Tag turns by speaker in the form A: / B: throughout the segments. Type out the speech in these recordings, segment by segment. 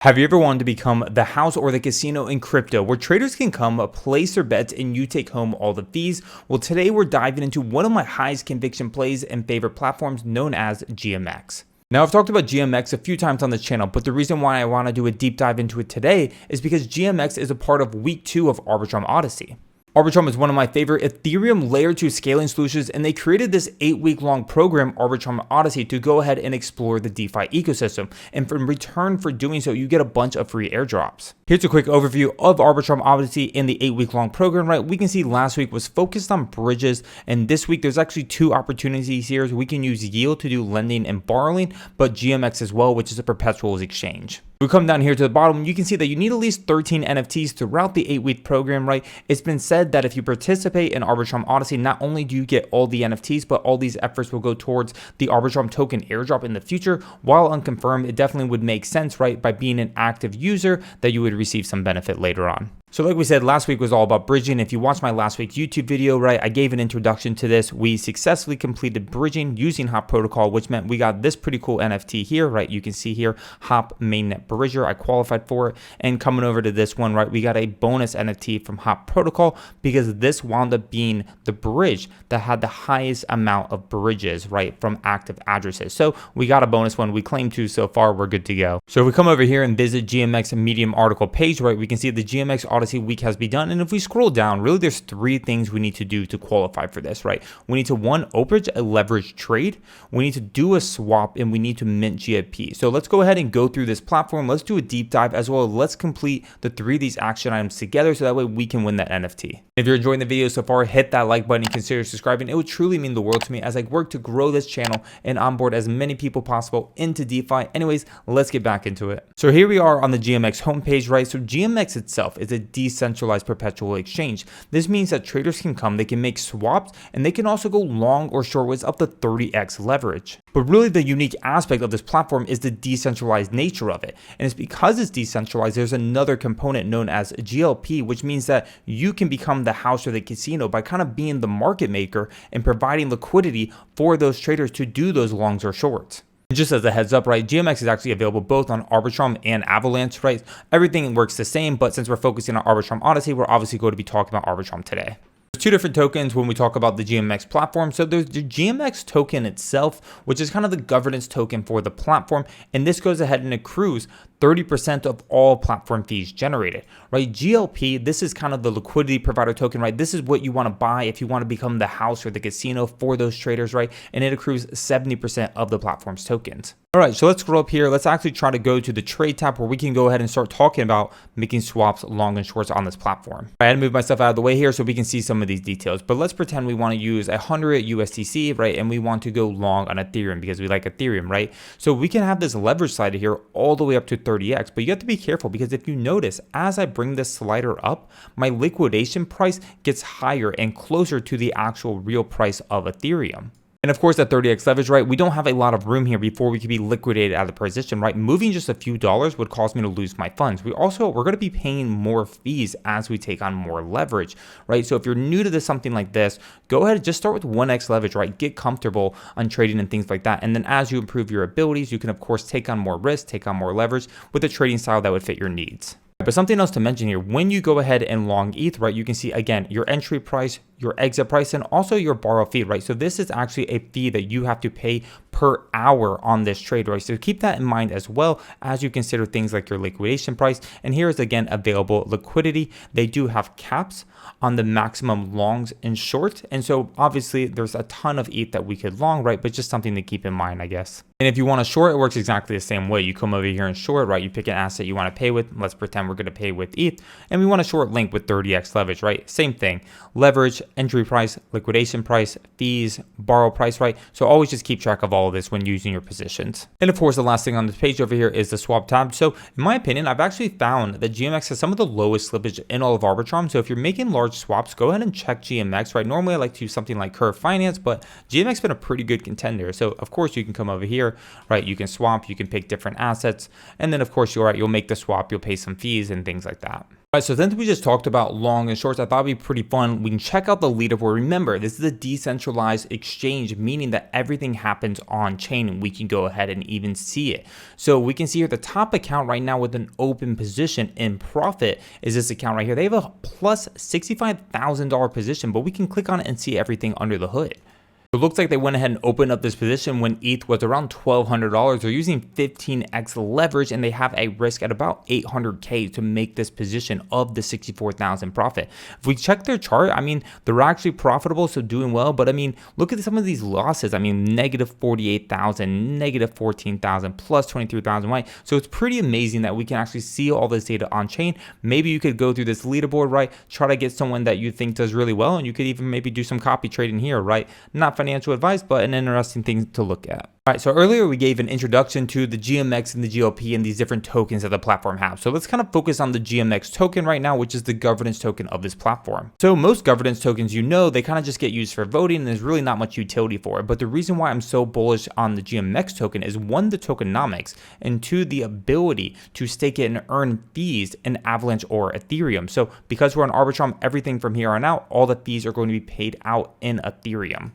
A: Have you ever wanted to become the house or the casino in crypto where traders can come, place their bets, and you take home all the fees? Well, today we're diving into one of my highest conviction plays and favorite platforms known as GMX. Now, I've talked about GMX a few times on this channel, but the reason why I want to do a deep dive into it today is because GMX is a part of week 2 of Arbitrum Odyssey. Arbitrum is one of my favorite Ethereum layer 2 scaling solutions, and they created this 8-week long program, Arbitrum Odyssey, to go ahead and explore the DeFi ecosystem. And in return for doing so, you get a bunch of free airdrops. Here's a quick overview of Arbitrum Odyssey in the 8-week long program, right? We can see last week was focused on bridges, and this week there's actually 2 opportunities here. We can use yield to do lending and borrowing, but GMX as well, which is a perpetual exchange. We come down here to the bottom, you can see that you need at least 13 NFTs throughout the 8-week program, right? It's been said that if you participate in Arbitrum Odyssey, not only do you get all the NFTs, but all these efforts will go towards the Arbitrum token airdrop in the future. While unconfirmed, it definitely would make sense, right? By being an active user, that you would receive some benefit later on. So like we said, last week was all about bridging. If you watched my last week's YouTube video, right, I gave an introduction to this. We successfully completed bridging using Hop Protocol, which meant we got this pretty cool NFT here, right? You can see here, Hop Mainnet Bridger. I qualified for it. And coming over to this one, right, we got a bonus NFT from Hop Protocol because this wound up being the bridge that had the highest amount of bridges, right, from active addresses. So we got a bonus one. We claimed 2 so far. We're good to go. So if we come over here and visit GMX Medium article page, right, we can see the GMX Odyssey week has begun. And if we scroll down, really there's 3 things we need to do to qualify for this, right? We need to, 1, operate a leverage trade. We need to do a swap, and we need to mint GLP. So let's go ahead and go through this platform. Let's do a deep dive as well. Let's complete the 3 of these action items together so that way we can win that NFT. If you're enjoying the video so far, hit that like button and consider subscribing. It would truly mean the world to me as I work to grow this channel and onboard as many people possible into DeFi. Anyways, let's get back into it. So here we are on the GMX homepage, right? So GMX itself is a decentralized perpetual exchange. This means that traders can come, they can make swaps, and they can also go long or short with up to 30x leverage. But really the unique aspect of this platform is the decentralized nature of it. And it's because it's decentralized, there's another component known as GLP, which means that you can become the house or the casino by kind of being the market maker and providing liquidity for those traders to do those longs or shorts. Just as a heads up, right, GMX is actually available both on Arbitrum and Avalanche, right? Everything works the same, but since we're focusing on Arbitrum Odyssey, we're obviously going to be talking about Arbitrum today. There's 2 different tokens when we talk about the GMX platform. So there's the GMX token itself, which is kind of the governance token for the platform. And this goes ahead and accrues 30% of all platform fees generated, right? GLP, this is kind of the liquidity provider token, right? This is what you want to buy if you want to become the house or the casino for those traders, right? And it accrues 70% of the platform's tokens. All right, so let's scroll up here. Let's actually try to go to the trade tab where we can go ahead and start talking about making swaps, long and shorts on this platform. I had to move myself out of the way here so we can see some of these details, but let's pretend we want to use 100 USDC, right? And we want to go long on Ethereum because we like Ethereum, right? So we can have this leverage slider here all the way up to 30x, but you have to be careful because if you notice, as I bring this slider up, my liquidation price gets higher and closer to the actual real price of Ethereum. And of course, at 30x leverage, right, we don't have a lot of room here before we could be liquidated out of the position, right? Moving just a few dollars would cause me to lose my funds. We're going to be paying more fees as we take on more leverage, right? So if you're new to something like this, go ahead and just start with 1x leverage, right? Get comfortable on trading and things like that. And then as you improve your abilities, you can of course take on more risk, take on more leverage with a trading style that would fit your needs. But something else to mention here, when you go ahead and long ETH, right, you can see again your entry price, your exit price, and also your borrow fee, right? So this is actually a fee that you have to pay per hour on this trade, right? So keep that in mind as well as you consider things like your liquidation price. And here is again available liquidity. They do have caps on the maximum longs and shorts. And so obviously there's a ton of ETH that we could long, right? But just something to keep in mind, I guess. And if you want to short, it works exactly the same way. You come over here and short, right? You pick an asset you want to pay with. Let's pretend we're going to pay with ETH. And we want to short link with 30x leverage, right? Same thing. Leverage, entry price, liquidation price, fees, borrow price, right? So always just keep track of all of this when using your positions. And of course, the last thing on this page over here is the swap tab. So in my opinion, I've actually found that GMX has some of the lowest slippage in all of Arbitrum. So if you're making large swaps, go ahead and check GMX, right? Normally I like to use something like Curve Finance, but GMX has been a pretty good contender. So of course you can come over here, right? You can swap, you can pick different assets. And then of course you'll make the swap, you'll pay some fees and things like that. Alright, so since we just talked about long and shorts, I thought it'd be pretty fun. We can check out the leaderboard. Remember, this is a decentralized exchange, meaning that everything happens on chain and we can go ahead and even see it. So we can see here the top account right now with an open position in profit is this account right here. They have a plus $65,000 position, but we can click on it and see everything under the hood. It looks like they went ahead and opened up this position when ETH was around $1,200. They're using 15x leverage and they have a risk at about 800K to make this position of the 64,000 profit. If we check their chart, I mean, they're actually profitable, so doing well. But I mean, look at some of these losses. I mean, negative 48,000, negative 14,000, plus 23,000, right? So it's pretty amazing that we can actually see all this data on chain. Maybe you could go through this leaderboard, right? Try to get someone that you think does really well, and you could even maybe do some copy trading here, right? Not financial advice, but an interesting thing to look at. All right, so earlier we gave an introduction to the GMX and the GLP and these different tokens that the platform has. So let's kind of focus on the GMX token right now, which is the governance token of this platform. So most governance tokens, you know, they kind of just get used for voting and there's really not much utility for it. But the reason why I'm so bullish on the GMX token is one, the tokenomics, and two, the ability to stake it and earn fees in Avalanche or Ethereum. So because we're on Arbitrum, everything from here on out, all the fees are going to be paid out in Ethereum.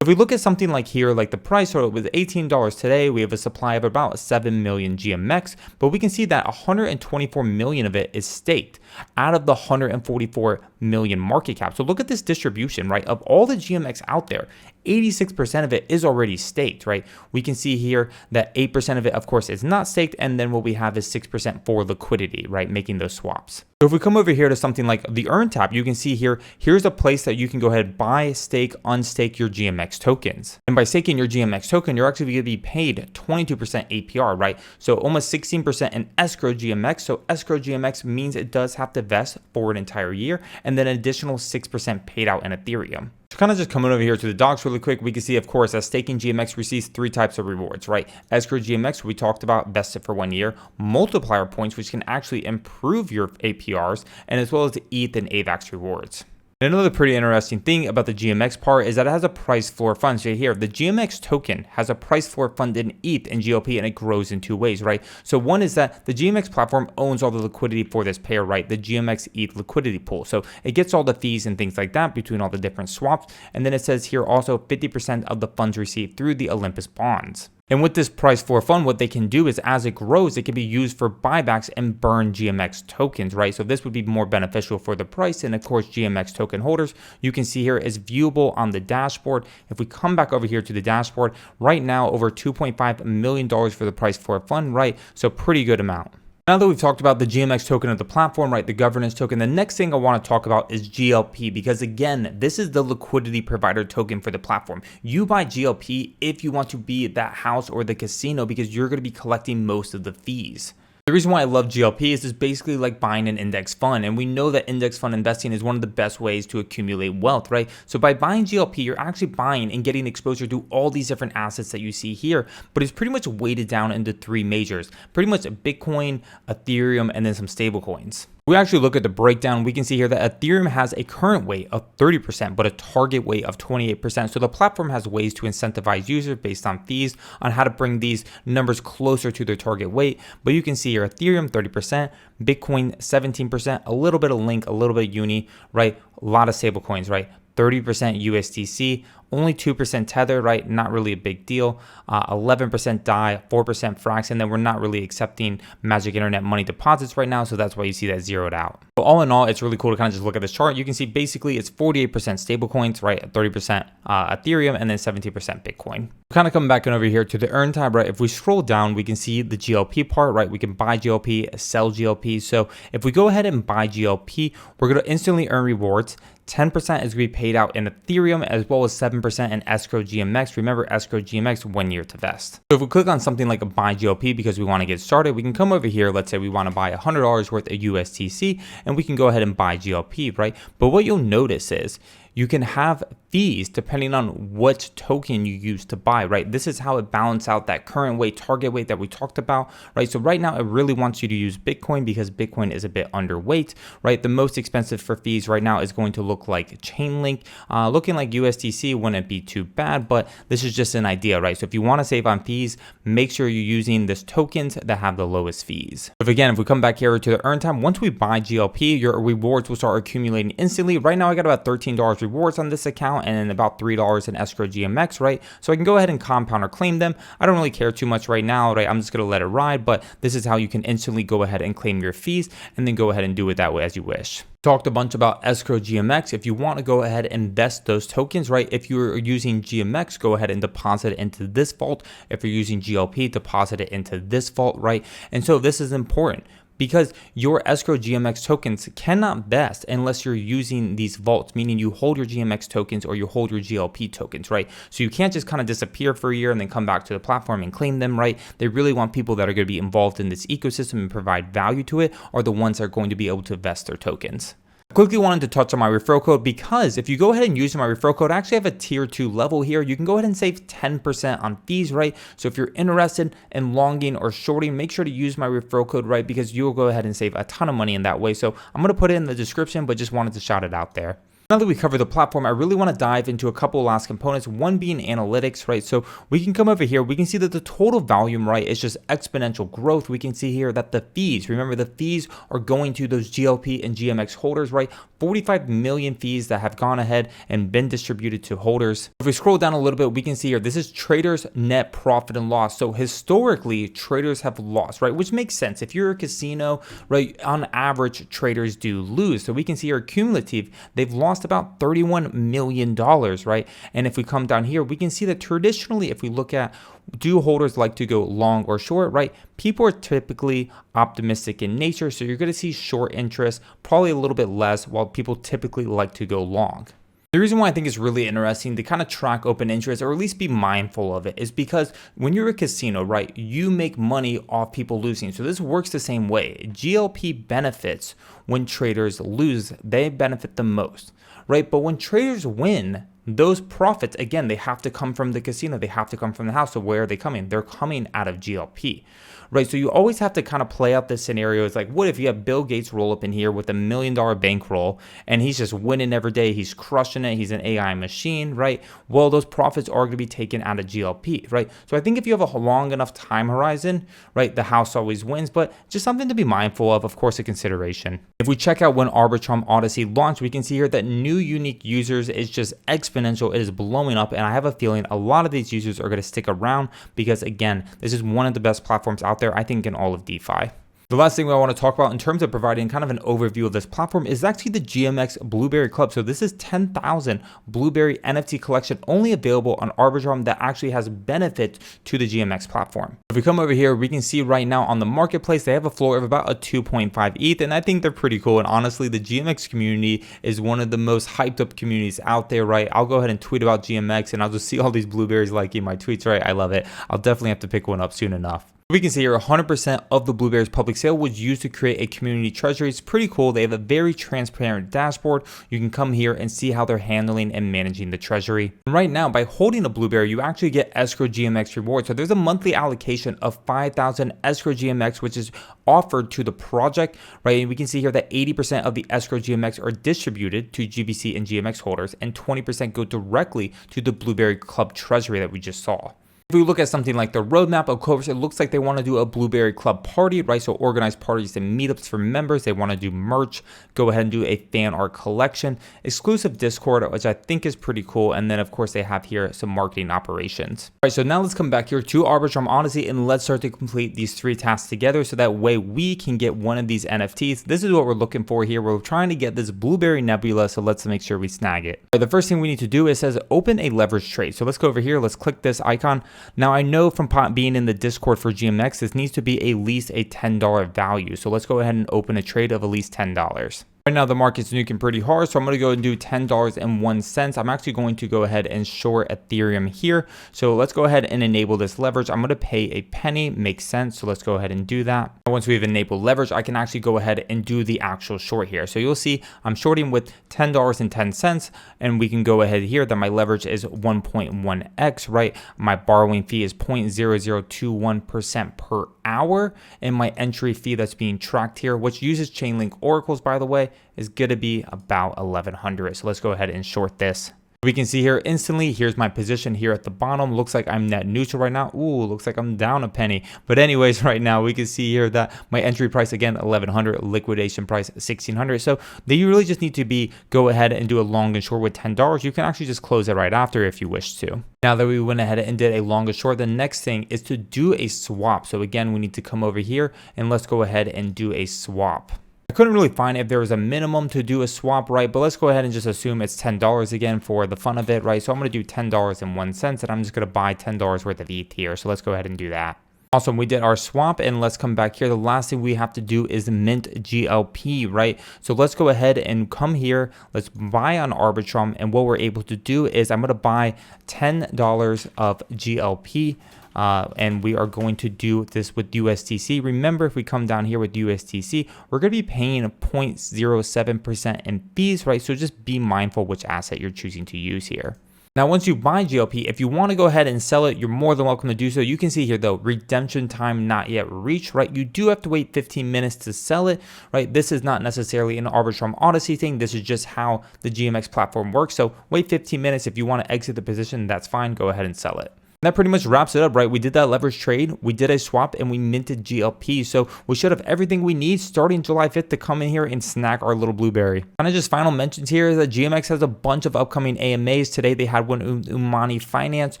A: If we look at something like here, like the price, so it was $18 today, we have a supply of about 7 million GMX, but we can see that 124 million of it is staked out of the 144 million market cap. So look at this distribution, right? Of all the GMX out there, 86% of it is already staked, right? We can see here that 8% of it, of course, is not staked, and then what we have is 6% for liquidity, right? Making those swaps. So if we come over here to something like the Earn tab, you can see here, here's a place that you can go ahead and buy, stake, unstake your GMX tokens. And by staking your GMX token, you're actually going to be paid 22% APR, right? So almost 16% in escrow GMX. So escrow GMX means it does have to vest for an entire year, and then an additional 6% paid out in Ethereum. So kind of just coming over here to the docs really quick, we can see, of course, that staking GMX receives 3 types of rewards, right? Escrow GMX, we talked about, vested for 1 year, multiplier points, which can actually improve your APRs, and as well as the ETH and AVAX rewards. Another pretty interesting thing about the GMX part is that it has a price floor fund. So here, the GMX token has a price floor fund in ETH and GLP, and it grows in 2 ways, right? So one is that the GMX platform owns all the liquidity for this pair, right? The GMX ETH liquidity pool. So it gets all the fees and things like that between all the different swaps. And then it says here also 50% of the funds received through the Olympus bonds. And with this price floor fund, what they can do is as it grows, it can be used for buybacks and burn GMX tokens, right? So this would be more beneficial for the price. And of course, GMX token holders, you can see here is viewable on the dashboard. If we come back over here to the dashboard, right now, over $2.5 million for the price floor fund, right? So pretty good amount. Now that we've talked about the GMX token of the platform, right, the governance token, the next thing I want to talk about is GLP, because again, this is the liquidity provider token for the platform. You buy GLP if you want to be that house or the casino, because you're going to be collecting most of the fees. The reason why I love GLP is it's basically like buying an index fund, and we know that index fund investing is one of the best ways to accumulate wealth, right? So by buying GLP, you're actually buying and getting exposure to all these different assets that you see here, but it's pretty much weighted down into 3 majors, pretty much Bitcoin, Ethereum, and then some stable coins. We actually look at the breakdown, we can see here that Ethereum has a current weight of 30%, but a target weight of 28%. So the platform has ways to incentivize users based on fees on how to bring these numbers closer to their target weight. But you can see here Ethereum 30%, Bitcoin 17%, a little bit of Link, a little bit of Uni, right? A lot of stable coins, right? 30% USDC, only 2% Tether, right? Not really a big deal. 11% DAI, 4% Frax, and then we're not really accepting Magic Internet money deposits right now, so that's why you see that zeroed out. But all in all, it's really cool to kind of just look at this chart. You can see basically it's 48% stablecoins, right? 30% Ethereum, and then 17% Bitcoin. Kind of coming back in over here to the Earn tab, right? If we scroll down, we can see the GLP part, right? We can buy GLP, sell GLP. So if we go ahead and buy GLP, we're going to instantly earn rewards. 10% is going to be paid out in Ethereum, as well as 7% in escrow GMX. Remember, escrow GMX, 1 year to vest. So if we click on something like a buy GLP because we want to get started, we can come over here. Let's say we want to buy $100 worth of USDC, and we can go ahead and buy GLP, right? But what you'll notice is you can have fees depending on what token you use to buy, right? This is how it balances out that current weight, target weight that we talked about, right? So right now it really wants you to use Bitcoin because Bitcoin is a bit underweight, right? The most expensive for fees right now is going to look like Chainlink. Looking like USDC wouldn't be too bad, but this is just an idea, right? So if you want to save on fees, make sure you're using this tokens that have the lowest fees. If we come back here to the earn time, once we buy GLP, your rewards will start accumulating instantly. Right now I got about $13 rewards on this account and about $3 in esGMX, right? So I can go ahead and compound or claim them. I don't really care too much right now, right? I'm just gonna let it ride, but this is how you can instantly go ahead and claim your fees and then go ahead and do it that way as you wish. Talked a bunch about esGMX. If you want to go ahead and invest those tokens, right? If you're using GMX, go ahead and deposit it into this vault. If you're using GLP, deposit it into this vault, right? And so this is important, because your esGMX tokens cannot vest unless you're using these vaults, meaning you hold your GMX tokens or you hold your GLP tokens, right? So you can't just kind of disappear for a year and then come back to the platform and claim them, right? They really want people that are going to be involved in this ecosystem and provide value to it are the ones that are going to be able to vest their tokens. Quickly wanted to touch on my referral code, because if you go ahead and use my referral code, I actually have a tier 2 level here. You can go ahead and save 10% on fees, right? So if you're interested in longing or shorting, make sure to use my referral code, right? Because you'll go ahead and save a ton of money in that way. So I'm going to put it in the description, but just wanted to shout it out there. Now that we covered the platform, I really want to dive into a couple last components, one being analytics, right? So we can come over here, we can see that the total volume, right, is just exponential growth. We can see here that the fees, remember the fees are going to those GLP and GMX holders, right? 45 million fees that have gone ahead and been distributed to holders. If we scroll down a little bit, we can see here, this is traders' net profit and loss. So historically, traders have lost, right? Which makes sense. If you're a casino, right, on average, traders do lose. So we can see here cumulative, they've lost about $31 million, right? And if we come down here, we can see that traditionally, if we look at, do holders like to go long or short, right? People are typically optimistic in nature, so you're going to see short interest, probably a little bit less, while people typically like to go long. The reason why I think it's really interesting to kind of track open interest, or at least be mindful of it, is because when you're a casino, right, you make money off people losing. So this works the same way. GLP benefits when traders lose, they benefit the most, right? But when traders win, those profits, again, they have to come from the casino. They have to come from the house. So where are they coming? They're coming out of GLP, right? So you always have to kind of play out this scenario. It's like, what if you have Bill Gates roll up in here with $1 million bankroll and he's just winning every day? He's crushing it. He's an AI machine, right? Well, those profits are going to be taken out of GLP, right? So I think if you have a long enough time horizon, right, the house always wins, but just something to be mindful of course, a consideration. If we check out when Arbitrum Odyssey launched, we can see here that new unique users is just exponential. It is blowing up, and I have a feeling a lot of these users are going to stick around because, again, this is one of the best platforms out there, I think, in all of DeFi. The last thing I want to talk about in terms of providing kind of an overview of this platform is actually the GMX Blueberry Club. So this is 10,000 Blueberry NFT collection only available on Arbitrum that actually has benefit to the GMX platform. If we come over here, we can see right now on the marketplace, they have a floor of about a 2.5 ETH, and I think they're pretty cool. And honestly, the GMX community is one of the most hyped up communities out there, right? I'll go ahead and tweet about GMX and I'll just see all these blueberries liking my tweets, right? I love it. I'll definitely have to pick one up soon enough. We can see here 100% of the Blueberry's public sale was used to create a community treasury. It's pretty cool. They have a very transparent dashboard. You can come here and see how they're handling and managing the treasury. And right now, by holding a Blueberry, you actually get esGMX rewards. So there's a monthly allocation of 5,000 esGMX, which is offered to the project, right? And we can see here that 80% of the esGMX are distributed to GBC and GMX holders, and 20% go directly to the Blueberry Club treasury that we just saw. If we look at something like the roadmap, of course, it looks like they want to do a Blueberry Club party, right? So organize parties and meetups for members. They want to do merch, go ahead and do a fan art collection, exclusive Discord, which I think is pretty cool. And then, of course, they have here some marketing operations. All right, so now let's come back here to Arbitrum Odyssey and let's start to complete these 3 tasks together so that way we can get one of these NFTs. This is what we're looking for here. We're trying to get this Blueberry Nebula, so let's make sure we snag it. All right, the first thing we need to do is says open a leverage trade. So let's go over here. Let's click this icon. Now, I know from being in the Discord for GMX, this needs to be at least a $10 value. So let's go ahead and open a trade of at least $10. Right now, the market's nuking pretty hard, so I'm going to go and do $10.01. I'm actually going to go ahead and short Ethereum here. So let's go ahead and enable this leverage. I'm going to pay a penny. Makes sense. So let's go ahead and do that. Once we've enabled leverage, I can actually go ahead and do the actual short here. So you'll see I'm shorting with $10.10, and we can go ahead here that my leverage is 1.1x, right? My borrowing fee is 0.0021% per hour, and my entry fee that's being tracked here, which uses Chainlink oracles, by the way, is going to be about 1100. So let's go ahead and short this. We can see here instantly, here's my position here at the bottom. Looks like I'm net neutral right now. Ooh, looks like I'm down a penny. But anyways, right now we can see here that my entry price, again, 1100, liquidation price 1600. So you really just need to go ahead and do a long and short with $10. You can actually just close it right after if you wish to. Now that we went ahead and did a long and short, the next thing is to do a swap. So again, we need to come over here and let's go ahead and do a swap. I couldn't really find if there was a minimum to do a swap, right? But let's go ahead and just assume it's $10 again for the fun of it, right? So I'm going to do $10.01, and I'm just going to buy $10 worth of ETH here. So let's go ahead and do that. Awesome, we did our swap, and let's come back here. The last thing we have to do is mint GLP, right? So let's go ahead and come here. Let's buy on Arbitrum, and what we're able to do is I'm going to buy $10 of GLP. And we are going to do this with USDC. Remember, if we come down here with USDC, we're going to be paying 0.07% in fees, right? So just be mindful which asset you're choosing to use here. Now, once you buy GLP, if you want to go ahead and sell it, you're more than welcome to do so. You can see here, though, redemption time not yet reached, right? You do have to wait 15 minutes to sell it, right? This is not necessarily an Arbitrum Odyssey thing. This is just how the GMX platform works. So wait 15 minutes. If you want to exit the position, that's fine. Go ahead and sell it. That pretty much wraps it up, right? We did that leverage trade, we did a swap, and we minted GLP. So we should have everything we need starting July 5th to come in here and snack our little blueberry. Kind of just final mentions here is that GMX has a bunch of upcoming AMAs. Today they had one Umani Finance,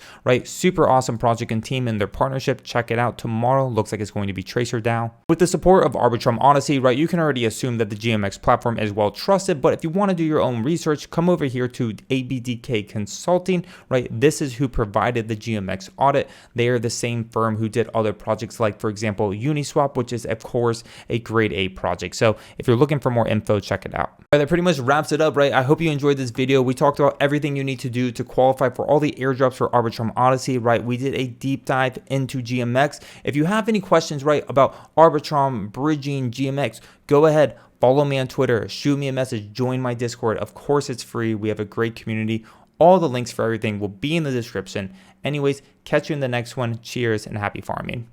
A: right? Super awesome project and team and their partnership. Check it out tomorrow. Looks like it's going to be TracerDAO. With the support of Arbitrum Odyssey, right? You can already assume that the GMX platform is well trusted, but if you want to do your own research, come over here to ABDK Consulting, right? This is who provided the GMX Audit. They are the same firm who did other projects like, for example, Uniswap, which is, of course, a grade A project. So if you're looking for more info, check it out. All right, that pretty much wraps it up, right? I hope you enjoyed this video. We talked about everything you need to do to qualify for all the airdrops for Arbitrum Odyssey, right? We did a deep dive into GMX. If you have any questions, right, about Arbitrum, bridging, GMX, go ahead. Follow me on Twitter, shoot me a message, join my Discord. Of course, it's free. We have a great community. All the links for everything will be in the description. Anyways, catch you in the next one. Cheers and happy farming.